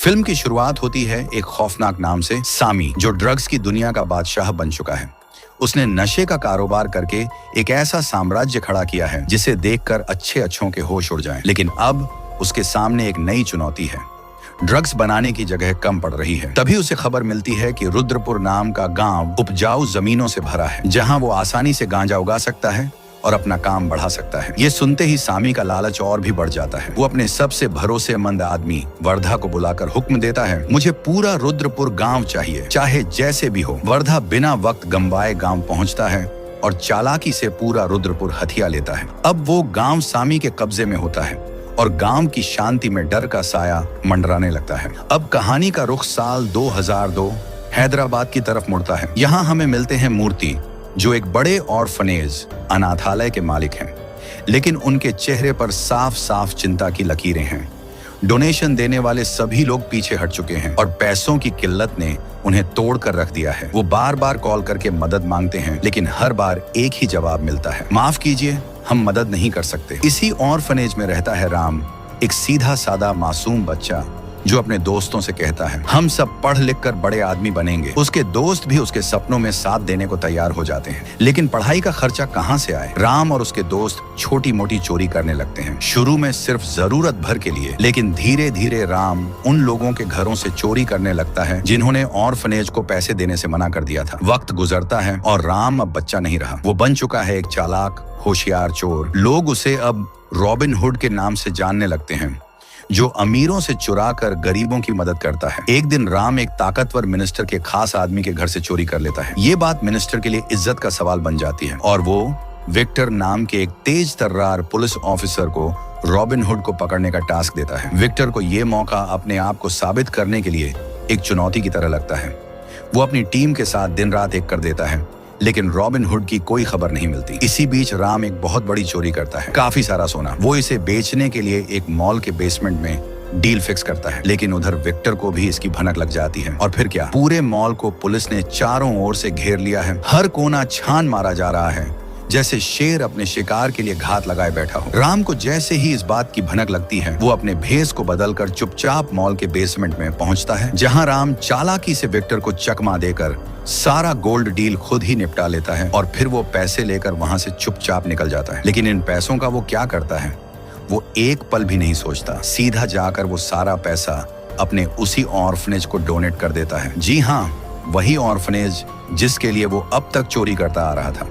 Film की शुरुआत होती है एक खौफनाक नाम से, सामी, जो ड्रग्स की दुनिया का बादशाह बन चुका है। उसने नशे का कारोबार करके एक ऐसा साम्राज्य खड़ा किया है जिसे देखकर अच्छों के होश उड़ जाएं। लेकिन अब उसके सामने एक नई चुनौती है। ड्रग्स बनाने की जगह कम पड़ रही है। तभी उसे खबर मिलती है कि रुद्रपुर नाम का गांव उपजाऊ जमीनों से भरा है, जहां वो आसानी से गांजा उगा सकता है और अपना काम बढ़ा सकता है। ये सुनते ही सामी का लालच और भी बढ़ जाता है। वो अपने सबसे भरोसेमंद आदमी वर्धा को बुलाकर हुक्म देता है, मुझे पूरा रुद्रपुर गांव चाहिए, चाहे जैसे भी हो। वर्धा बिना वक्त गंवाए गांव पहुंचता है और चालाकी से पूरा रुद्रपुर हथिया लेता है। अब वो गांव सामी के कब्जे में होता है और गांव की शांति में डर का साया मंडराने लगता है। अब कहानी का रुख साल 2002 हैदराबाद की तरफ मुड़ता है। यहाँ हमें मिलते हैं मूर्ति, जो एक बड़े ऑर्फनेज अनाथालय के मालिक हैं, लेकिन उनके चेहरे पर साफ साफ चिंता की लकीरें हैं। डोनेशन देने वाले सभी लोग पीछे हट चुके हैं और पैसों की किल्लत ने उन्हें तोड़ कर रख दिया है। वो बार बार कॉल करके मदद मांगते हैं, लेकिन हर बार एक ही जवाब मिलता है, माफ कीजिए, हम मदद नहीं कर सकते। इसी ऑर्फनेज में रहता है राम, एक सीधा सादा मासूम बच्चा जो अपने दोस्तों से कहता है, हम सब पढ़ लिख कर बड़े आदमी बनेंगे। उसके दोस्त भी उसके सपनों में साथ देने को तैयार हो जाते हैं, लेकिन पढ़ाई का खर्चा कहाँ से आए? राम और उसके दोस्त छोटी मोटी चोरी करने लगते हैं, शुरू में सिर्फ जरूरत भर के लिए, लेकिन धीरे धीरे राम उन लोगों के घरों से चोरी करने लगता है जिन्होंने ऑर्फनेज को पैसे देने से मना कर दिया था। वक्त गुजरता है और राम अब बच्चा नहीं रहा। वो बन चुका है एक चालाक, होशियार चोर। लोग उसे अब रॉबिन हुड के नाम से जानने लगते हैं, जो अमीरों से चुरा कर गरीबों की मदद करता है। एक दिन राम एक ताकतवर मिनिस्टर के खास आदमी के घर से चोरी कर लेता है। ये बात मिनिस्टर के लिए इज्जत का सवाल बन जाती है और वो विक्टर नाम के एक तेज तर्रार पुलिस ऑफिसर को रॉबिन हुड को पकड़ने का टास्क देता है। विक्टर को ये मौका अपने आप को साबित करने के लिए एक चुनौती की तरह लगता है। वो अपनी टीम के साथ दिन रात एक कर देता है, लेकिन रॉबिन हुड की कोई खबर नहीं मिलती। इसी बीच राम एक बहुत बड़ी चोरी करता है, काफी सारा सोना। वो इसे बेचने के लिए एक मॉल के बेसमेंट में डील फिक्स करता है, लेकिन उधर विक्टर को भी इसकी भनक लग जाती है। और फिर क्या, पूरे मॉल को पुलिस ने चारों ओर से घेर लिया है। हर कोना छान मारा जा रहा है, जैसे शेर अपने शिकार के लिए घात लगाए बैठा हो। राम को जैसे ही इस बात की भनक लगती है, वो अपने भेस को बदलकर चुपचाप मॉल के बेसमेंट में पहुंचता है, जहां राम चालाकी से विक्टर को चकमा देकर सारा गोल्ड डील खुद ही निपटा लेता है और फिर वो पैसे लेकर वहां से चुपचाप निकल जाता है। लेकिन इन पैसों का वो क्या करता है, वो एक पल भी नहीं सोचता। सीधा जाकर वो सारा पैसा अपने उसी ऑर्फनेज को डोनेट कर देता है। जी हाँ, वही ऑर्फनेज जिसके लिए वो अब तक चोरी करता आ रहा था।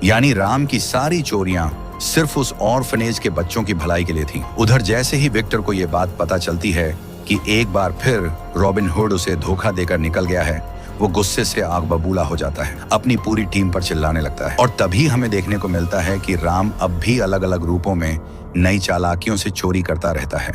यानी राम की सारी चोरियां सिर्फ उस ऑर्फनेज के बच्चों की भलाई के लिए थी। उधर जैसे ही विक्टर को ये बात पता चलती है कि एक बार फिर रॉबिन हुड उसे धोखा देकर निकल गया है, वो गुस्से से आग बबूला हो जाता है, अपनी पूरी टीम पर चिल्लाने लगता है। और तभी हमें देखने को मिलता है कि राम अब भी अलग अलग रूपों में नई चालाकियों से चोरी करता रहता है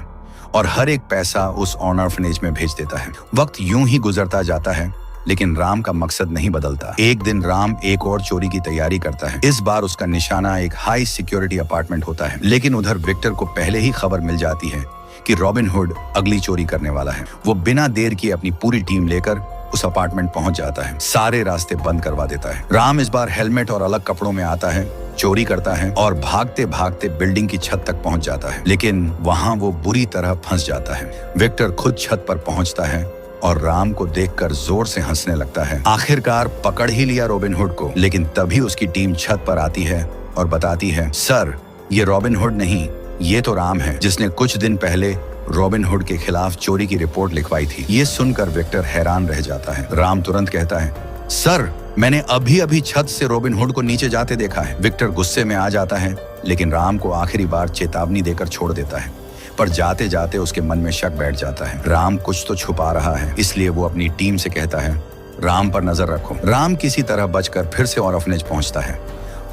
और हर एक पैसा उस ऑर्फनेज में भेज देता है। वक्त यूं ही गुजरता जाता है, लेकिन राम का मकसद नहीं बदलता। एक दिन राम एक और चोरी की तैयारी करता है। इस बार उसका निशाना एक हाई सिक्योरिटी अपार्टमेंट होता है, लेकिन उधर विक्टर को पहले ही खबर मिल जाती है कि रॉबिन हुड अगली चोरी करने वाला है। वो बिना देर किए अपनी पूरी टीम लेकर उस अपार्टमेंट पहुंच जाता है, सारे रास्ते बंद करवा देता है। राम इस बार हेलमेट और अलग कपड़ों में आता है, चोरी करता है और भागते भागते बिल्डिंग की छत तक पहुंच जाता है, लेकिन वहां वो बुरी तरह फंस जाता है। विक्टर खुद छत पर पहुंचता है और राम को देखकर जोर से हंसने लगता है। आखिरकार पकड़ ही लिया रॉबिन हुड को, लेकिन तभी उसकी टीम छत पर आती है और बताती है, सर, ये रॉबिन हुड नहीं, ये तो राम है, जिसने कुछ दिन पहले रॉबिन हुड के खिलाफ चोरी की रिपोर्ट लिखवाई थी। ये सुनकर विक्टर हैरान रह जाता है। राम तुरंत कहता है, सर, मैंने अभी अभी छत से रॉबिन हुड को नीचे जाते देखा है। विक्टर गुस्से में आ जाता है, लेकिन राम को आखिरी बार चेतावनी देकर छोड़ देता है, पर जाते जाते उसके मन में शक बैठ जाता है। राम कुछ तो छुपा रहा है, इसलिए वो अपनी टीम से कहता है, राम पर नजर रखो। राम किसी तरह बचकर फिर से ऑर्फनेज पहुंचता है।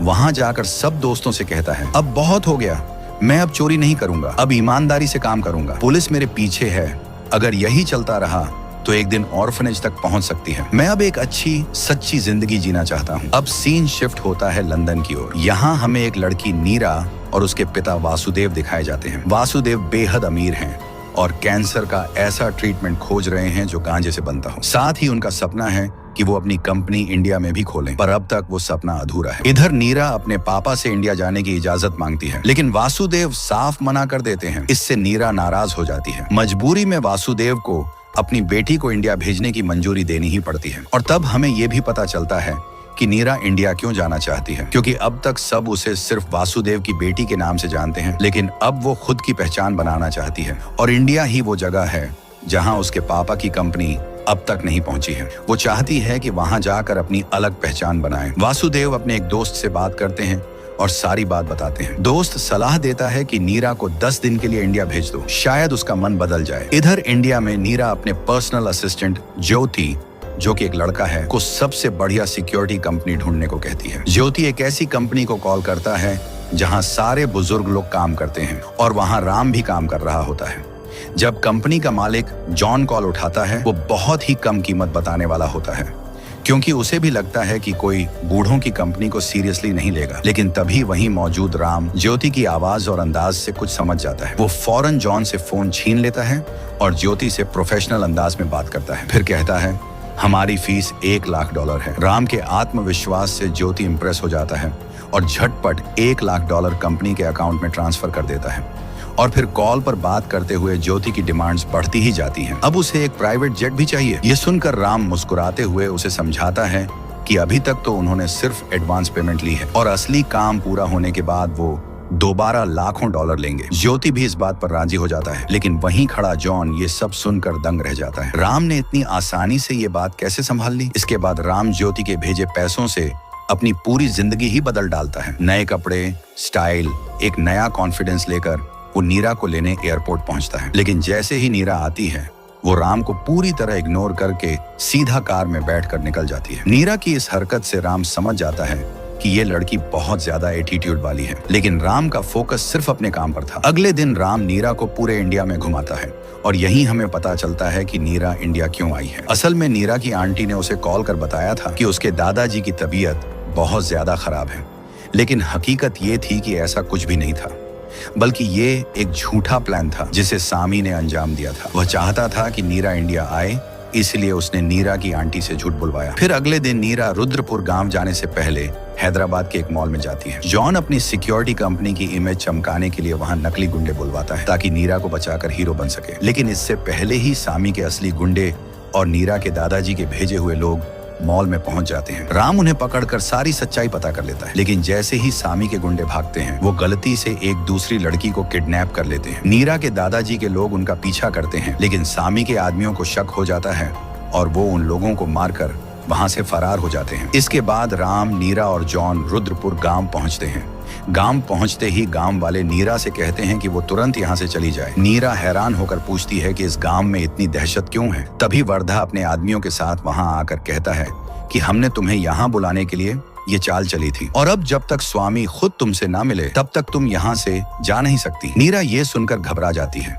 वहां जाकर सब दोस्तों से कहता है, अब बहुत हो गया, मैं अब चोरी नहीं करूंगा, अब ईमानदारी से काम करूंगा। पुलिस मेरे पीछे है, अगर यही चलता रहा तो एक दिन ऑर्फनेज तक पहुंच सकती है। मैं अब एक अच्छी सच्ची जिंदगी जीना चाहता हूँ। अब सीन शिफ्ट होता है लंदन की ओर। यहाँ हमें एक लड़की नीरा और उसके पिता वासुदेव दिखाए जाते हैं। वासुदेव बेहद अमीर हैं और कैंसर का ऐसा ट्रीटमेंट खोज रहे हैं जो गांजे से बनता हो। साथ ही उनका सपना है कि वो अपनी कंपनी इंडिया में भी खोलें, पर अब तक वो सपना अधूरा है। इधर नीरा अपने पापा से इंडिया जाने की इजाजत मांगती है, लेकिन वासुदेव साफ मना कर देते हैं। इससे नीरा नाराज हो जाती है। मजबूरी में वासुदेव को अपनी बेटी को इंडिया भेजने की मंजूरी देनी ही पड़ती है। और तब हमें ये भी पता चलता है कि नीरा इंडिया क्यों जाना चाहती है, क्योंकि अब तक सब उसे सिर्फ वासुदेव की बेटी के नाम से जानते हैं, लेकिन अब वो खुद की पहचान बनाना चाहती है और इंडिया ही वो जगह है जहां उसके पापा की कंपनी अब तक नहीं पहुंची है। वो चाहती है कि वहां जाकर अपनी अलग पहचान बनाए। वासुदेव अपने एक दोस्त से बात करते हैं और सारी बात बताते हैं। दोस्त सलाह देता है कि नीरा को 10 दिन के लिए इंडिया भेज दो, शायद उसका मन बदल जाए। इधर इंडिया में नीरा अपने पर्सनल असिस्टेंट ज्योति, जो कि एक लड़का है, को सबसे बढ़िया सिक्योरिटी कंपनी ढूंढने को कहती है। ज्योति एक ऐसी कंपनी को कॉल करता है जहां सारे बुजुर्ग लोग काम करते हैं और वहां राम भी काम कर रहा होता है। जब कंपनी का मालिक जॉन कॉल उठाता है, वो बहुत ही कम कीमत बताने वाला होता है, क्योंकि उसे भी लगता है कि कोई बूढ़ों की कंपनी को सीरियसली नहीं लेगा। लेकिन तभी वहीं मौजूद राम ज्योति की आवाज और अंदाज से कुछ समझ जाता है। वो फौरन जॉन से फोन छीन लेता है और ज्योति से प्रोफेशनल अंदाज में बात करता है। फिर कहता है, हमारी फीस $1,00,000 है। राम के आत्मविश्वास से ज्योति इंप्रेस हो जाता है और झटपट $1,00,000 कंपनी के अकाउंट में ट्रांसफर कर देता है। और फिर कॉल पर बात करते हुए ज्योति की डिमांड्स बढ़ती ही जाती हैं। अब उसे एक प्राइवेट जेट भी चाहिए। ये सुनकर राम मुस्कुराते हुए उसे समझाता है कि अभी तक तो उन्होंने सिर्फ एडवांस पेमेंट ली है और असली काम पूरा होने के बाद वो दोबारा लाखों डॉलर लेंगे। ज्योति भी इस बात पर राजी हो जाता है, लेकिन वहीं खड़ा जॉन ये सब सुनकर दंग रह जाता है। राम ने इतनी आसानी से ये बात कैसे संभाल ली? इसके बाद राम ज्योति के भेजे पैसों से अपनी पूरी जिंदगी ही बदल डालता है। नए कपड़े, स्टाइल, एक नया कॉन्फिडेंस लेकर वो नीरा को लेने एयरपोर्ट पहुंचता है। लेकिन जैसे ही नीरा आती है, वो राम को पूरी तरह इग्नोर करके सीधा कार में बैठकर निकल जाती है। नीरा की इस हरकत से राम समझ जाता है कि ये लड़की बहुत ज्यादा एटीट्यूड वाली है, लेकिन राम का फोकस सिर्फ अपने काम पर था। अगले दिन राम नीरा को पूरे इंडिया में घुमाता है और यहीं हमें पता चलता है कि नीरा इंडिया क्यों आई है। असल में नीरा की आंटी ने उसे कॉल कर बताया था कि उसके दादाजी की तबीयत बहुत ज्यादा खराब है, लेकिन हकीकत ये थी कि ऐसा कुछ भी नहीं था, बल्कि ये एक झूठा प्लान था जिसे सामी ने अंजाम दिया था। वह चाहता था कि नीरा इंडिया आए, इसलिए उसने नीरा की आंटी से झूठ बुलवाया। फिर अगले दिन नीरा रुद्रपुर गांव जाने से पहले हैदराबाद के एक मॉल में जाती है। जॉन अपनी सिक्योरिटी कंपनी की इमेज चमकाने के लिए वहां नकली गुंडे बुलवाता है ताकि नीरा को बचाकर हीरो बन सके। लेकिन इससे पहले ही सामी के असली गुंडे और नीरा के दादाजी के भेजे हुए लोग मॉल में पहुंच जाते हैं। राम उन्हें पकड़कर सारी सच्चाई पता कर लेता है, लेकिन जैसे ही सामी के गुंडे भागते हैं, वो गलती से एक दूसरी लड़की को किडनैप कर लेते हैं। नीरा के दादाजी के लोग उनका पीछा करते हैं, लेकिन सामी के आदमियों को शक हो जाता है और वो उन लोगों को मारकर वहां से फरार हो जाते हैं। इसके बाद राम, नीरा और जॉन रुद्रपुर गांव पहुंचते हैं। गांव पहुंचते ही गांव वाले नीरा से कहते हैं कि वो तुरंत यहाँ से चली जाए। नीरा हैरान होकर पूछती है कि इस गांव में इतनी दहशत क्यों है। तभी वर्धा अपने आदमियों के साथ वहां आकर कहता है कि हमने तुम्हें यहाँ बुलाने के लिए ये चाल चली थी और अब जब तक स्वामी खुद तुमसे ना मिले तब तक तुम यहाँ से जा नहीं सकती। नीरा ये सुनकर घबरा जाती है।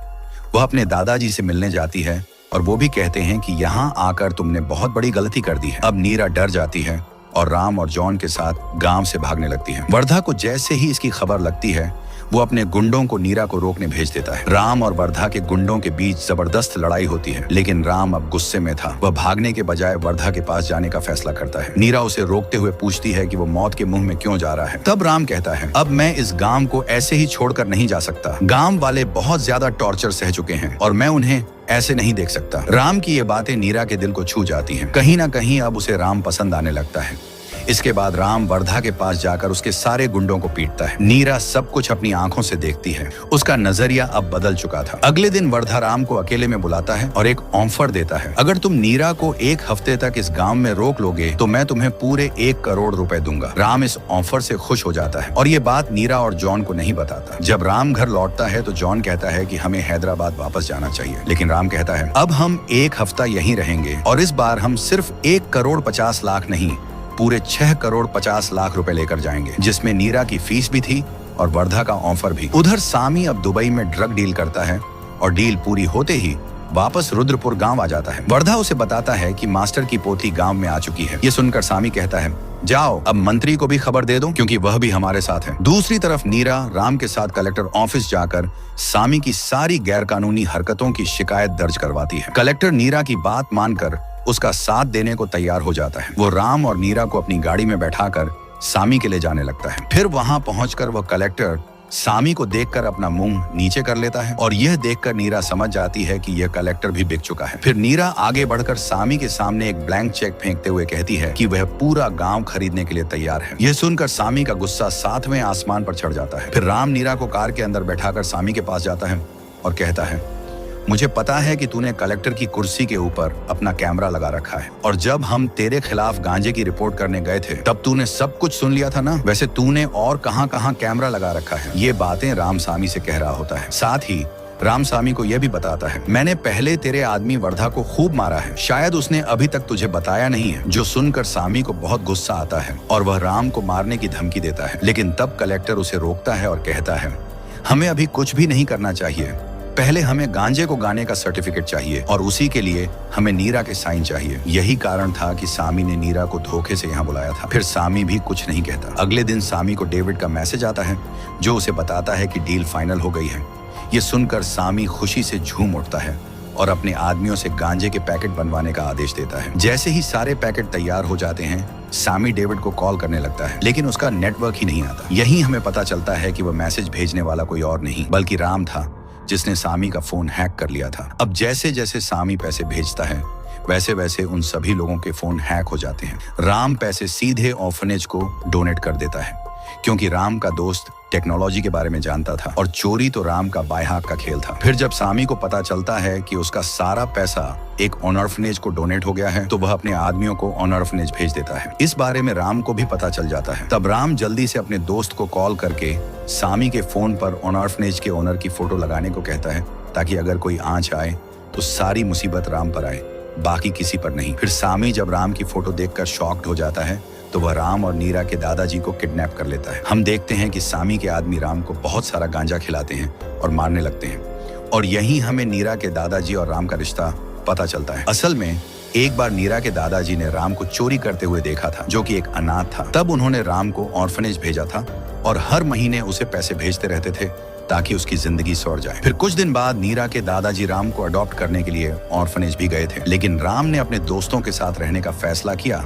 वह अपने दादाजी से मिलने जाती है और वो भी कहते हैं कि यहाँ आकर तुमने बहुत बड़ी गलती कर दी है। अब नीरा डर जाती है और राम और जॉन के साथ गांव से भागने लगती है। वर्धा को जैसे ही इसकी खबर लगती है, वो अपने गुंडों को नीरा को रोकने भेज देता है। राम और वर्धा के गुंडों के बीच जबरदस्त लड़ाई होती है, लेकिन राम अब गुस्से में था। वह भागने के बजाय वर्धा के पास जाने का फैसला करता है। नीरा उसे रोकते हुए पूछती है कि वो मौत के मुंह में क्यों जा रहा है। तब राम कहता है, अब मैं इस गांव को ऐसे ही छोड़कर नहीं जा सकता। गांव वाले बहुत ज्यादा टॉर्चर सह चुके हैं और मैं उन्हें ऐसे नहीं देख सकता। राम की ये बातें नीरा के दिल को छू जाती हैं। कहीं ना कहीं अब उसे राम पसंद आने लगता है। इसके बाद राम वर्धा के पास जाकर उसके सारे गुंडों को पीटता है। नीरा सब कुछ अपनी आंखों से देखती है। उसका नजरिया अब बदल चुका था। अगले दिन वर्धा राम को अकेले में बुलाता है और एक ऑफर देता है, अगर तुम नीरा को 1 हफ्ते तक इस गांव में रोक लोगे तो मैं तुम्हें पूरे 1 करोड़ रुपए दूंगा। राम इस ऑफर से खुश हो जाता है और ये बात नीरा और जॉन को नहीं बताता। जब राम घर लौटता है तो जॉन कहता है कि हमें हैदराबाद वापस जाना चाहिए, लेकिन राम कहता है अब हम 1 हफ्ता यहीं रहेंगे और इस बार हम सिर्फ 1 करोड़ 50 लाख नहीं, पूरे 6 करोड़ 50 लाख रुपए लेकर जाएंगे, जिसमें नीरा की फीस भी थी और वर्धा का ऑफर भी। उधर सामी अब दुबई में ड्रग डील करता है और डील पूरी होते ही वापस रुद्रपुर गांव आ जाता है। वर्धा उसे बताता है कि मास्टर की पोती गांव में आ चुकी है। ये सुनकर सामी कहता है, जाओ अब मंत्री को भी खबर दे दो क्योंकि वह भी हमारे साथ है। दूसरी तरफ नीरा राम के साथ कलेक्टर ऑफिस जाकर सामी की सारी गैरकानूनी हरकतों की शिकायत दर्ज करवाती है। कलेक्टर नीरा की बात मानकर उसका साथ देने को तैयार हो जाता है। वो राम और नीरा को अपनी गाड़ी में बैठाकर सामी के लिए जाने लगता है। फिर वहां पहुंचकर वह कलेक्टर सामी को देखकर अपना मुंह नीचे कर लेता है और यह देखकर नीरा समझ जाती है कि यह कलेक्टर भी बिक चुका है। फिर नीरा आगे बढ़कर सामी के सामने एक ब्लैंक चेक फेंकते हुए कहती है कि वह पूरा गांव खरीदने के लिए तैयार है। यह सुनकर सामी का गुस्सा 7वें आसमान पर चढ़ जाता है। फिर राम नीरा को कार के अंदर बैठाकर सामी के पास जाता है और कहता है, मुझे पता है कि तूने कलेक्टर की कुर्सी के ऊपर अपना कैमरा लगा रखा है और जब हम तेरे खिलाफ गांजे की रिपोर्ट करने गए थे तब तूने सब कुछ सुन लिया था ना। वैसे तूने और कहां-कहां कैमरा लगा रखा है। ये बातें राम सामी से कह रहा होता है। साथ ही राम सामी को यह भी बताता है, मैंने पहले तेरे आदमी वर्धा को खूब मारा है, शायद उसने अभी तक तुझे बताया नहीं है। जो सुनकर सामी को बहुत गुस्सा आता है और वह राम को मारने की धमकी देता है, लेकिन तब कलेक्टर उसे रोकता है और कहता है, हमें अभी कुछ भी नहीं करना चाहिए, पहले हमें गांजे को गाने का सर्टिफिकेट चाहिए और उसी के लिए हमें नीरा के साइन चाहिए। यही कारण था कि सामी ने नीरा को धोखे से यहाँ बुलाया था। फिर सामी भी कुछ नहीं कहता। अगले दिन सामी को डेविड का मैसेज आता है जो उसे बताता है कि डील फाइनल हो गई है। ये सुनकर सामी खुशी से झूम उठता है और अपने आदमियों से गांजे के पैकेट बनवाने का आदेश देता है। जैसे ही सारे पैकेट तैयार हो जाते हैं, सामी डेविड को कॉल करने लगता है, लेकिन उसका नेटवर्क ही नहीं आता। यही हमें पता चलता है कि वह मैसेज भेजने वाला कोई और नहीं बल्कि राम था, जिसने सामी का फोन हैक कर लिया था। अब जैसे जैसे सामी पैसे भेजता है वैसे वैसे उन सभी लोगों के फोन हैक हो जाते हैं। राम पैसे सीधे ऑर्फनेज को डोनेट कर देता है क्योंकि राम का दोस्त टेक्नोलॉजी के बारे में जानता था और चोरी तो राम का बाय हाथ का खेल था। फिर जब सामी को पता चलता है कि उसका सारा पैसा एक ऑर्फनेज को डोनेट हो गया है तो वह अपने आदमियों को ऑर्फनेज भेज देता है। इस बारे में राम को भी पता चल जाता है। तब राम जल्दी से अपने दोस्त को कॉल करके सामी के फोन पर ऑर्फनेज के ओनर की फोटो लगाने को कहता है ताकि अगर कोई आंच आए तो सारी मुसीबत राम पर आए, बाकी किसी पर नहीं। फिर सामी जब राम की फोटो देखकर शॉक्ड हो जाता है तो वह राम और नीरा के दादाजी को किडनैप कर लेता है। हम देखते हैं कि सामी के आदमी राम को बहुत सारा गांजा खिलाते हैं और मारने लगते हैं और यहीं हमें नीरा के दादाजी और राम का रिश्ता पता चलता है। असल में एक बार नीरा के दादाजी ने राम को चोरी करते हुए देखा था जो कि एक अनाथ था। तब उन्होंने राम को ऑर्फनेज भेजा था और हर महीने उसे पैसे भेजते रहते थे ताकि उसकी जिंदगी सवर जाए। फिर कुछ दिन बाद नीरा के दादाजी राम को अडॉप्ट करने के लिए ऑर्फनेज भी गए थे, लेकिन राम ने अपने दोस्तों के साथ रहने का फैसला किया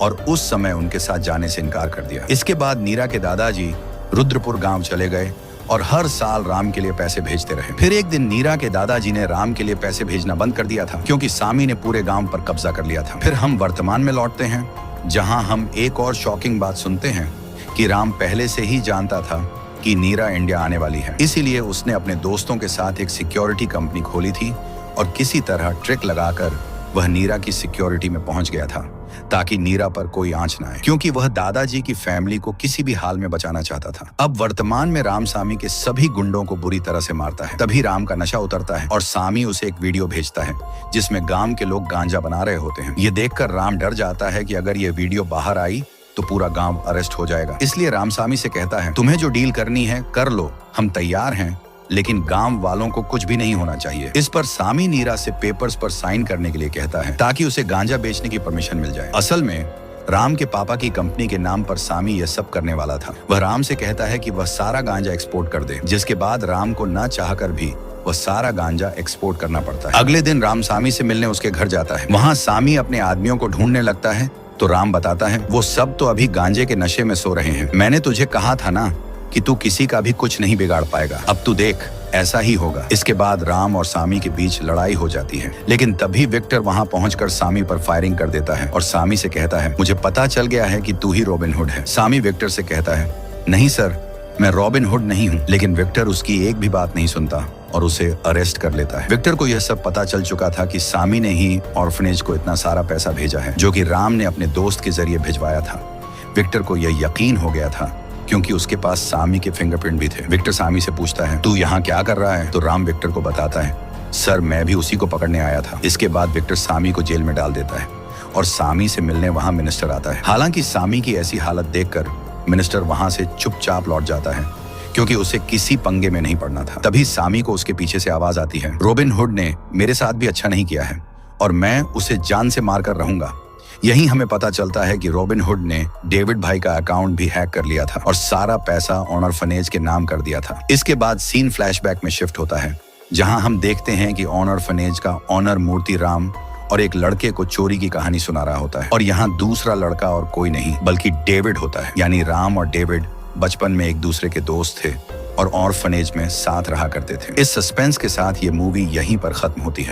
और उस समय उनके साथ जाने से इनकार कर दिया। इसके बाद नीरा के दादाजी रुद्रपुर गांव चले गए और हर साल राम के लिए पैसे भेजते रहे। फिर एक दिन नीरा के दादाजी ने राम के लिए पैसे भेजना बंद कर दिया था क्योंकि सामी ने पूरे गांव पर कब्जा कर लिया था। फिर हम वर्तमान में लौटते हैं जहां हम एक और शॉकिंग बात सुनते हैं कि राम पहले से ही जानता था कि नीरा इंडिया आने वाली है, इसीलिए उसने अपने दोस्तों के साथ एक सिक्योरिटी कंपनी खोली थी और किसी तरह ट्रिक लगाकर वह नीरा की सिक्योरिटी में पहुंच गया था ताकि नीरा पर कोई आंच न आए, क्योंकि वह दादाजी की फैमिली को किसी भी हाल में बचाना चाहता था। अब वर्तमान में राम सामी के सभी गुंडों को बुरी तरह से मारता है। तभी राम का नशा उतरता है और सामी उसे एक वीडियो भेजता है जिसमें गांव के लोग गांजा बना रहे होते हैं। ये देखकर राम डर जाता है कि अगर ये वीडियो बाहर आई तो पूरा गांव अरेस्ट हो जाएगा। इसलिए राम सामी से कहता है, तुम्हें जो डील करनी है कर लो, हम तैयार हैं, लेकिन गांव वालों को कुछ भी नहीं होना चाहिए। इस पर सामी नीरा से पेपर्स पर साइन करने के लिए कहता है ताकि उसे गांजा बेचने की परमिशन मिल जाए। असल में राम के पापा की कंपनी के नाम पर सामी यह सब करने वाला था। वह राम से कहता है कि वह सारा गांजा एक्सपोर्ट कर दे, जिसके बाद राम को न चाहकर भी वह सारा गांजा एक्सपोर्ट करना पड़ता है। अगले दिन राम सामी से मिलने उसके घर जाता है। वहाँ सामी अपने आदमियों को ढूंढने लगता है तो राम बताता है, वो सब तो अभी गांजे के नशे में सो रहे हैं। मैंने तुझे कहा था ना कि तू किसी का भी कुछ नहीं बिगाड़ पाएगा, अब तू देख ऐसा ही होगा। इसके बाद राम और सामी के बीच लड़ाई हो जाती है, लेकिन तभी विक्टर वहां पहुंचकर सामी पर फायरिंग कर देता है और सामी से कहता है, मुझे पता चल गया है कि तू ही रॉबिन हुड है। सामी विक्टर से कहता है, नहीं सर, मैं रॉबिन हुड नहीं हूँ। लेकिन विक्टर उसकी एक भी बात नहीं सुनता और उसे अरेस्ट कर लेता है। विक्टर को यह सब पता चल चुका था कि सामी ने ही ऑर्फनेज को इतना सारा पैसा भेजा है जो कि राम ने अपने दोस्त के जरिए भिजवाया था। विक्टर को यह यकीन हो गया था क्योंकि उसके पास सामी के फिंगरप्रिंट भी थे। विक्टर सामी से पूछता है, तू यहाँ क्या कर रहा है? तो राम विक्टर को बताता है, सर मैं भी उसी को पकड़ने आया था। इसके बाद विक्टर सामी को जेल में डाल देता है और सामी से मिलने वहाँ मिनिस्टर आता है। हालांकि सामी की ऐसी हालत देखकर मिनिस्टर वहाँ से चुपचाप लौट जाता है क्योंकि उसे किसी पंगे में नहीं पड़ना था। तभी सामी को उसके पीछे से आवाज आती है, रॉबिन हुड ने मेरे साथ भी अच्छा नहीं किया है और मैं उसे जान से मारकर रहूंगा। यहीं हमें पता चलता है कि रॉबिन हुड ने डेविड भाई का अकाउंट भी हैक कर लिया था और सारा पैसा ऑर्फनेज के नाम कर दिया था। इसके बाद सीन फ्लैशबैक में शिफ्ट होता है जहां हम देखते हैं कि ऑर्फनेज का ऑनर मूर्ति राम और एक लड़के को चोरी की कहानी सुना रहा होता है और यहाँ दूसरा लड़का और कोई नहीं बल्कि डेविड होता है। यानी राम और डेविड बचपन में एक दूसरे के दोस्त थे और ऑर्फनेज में साथ रहा करते थे। इस सस्पेंस के साथ ये मूवी यहीं पर खत्म होती है।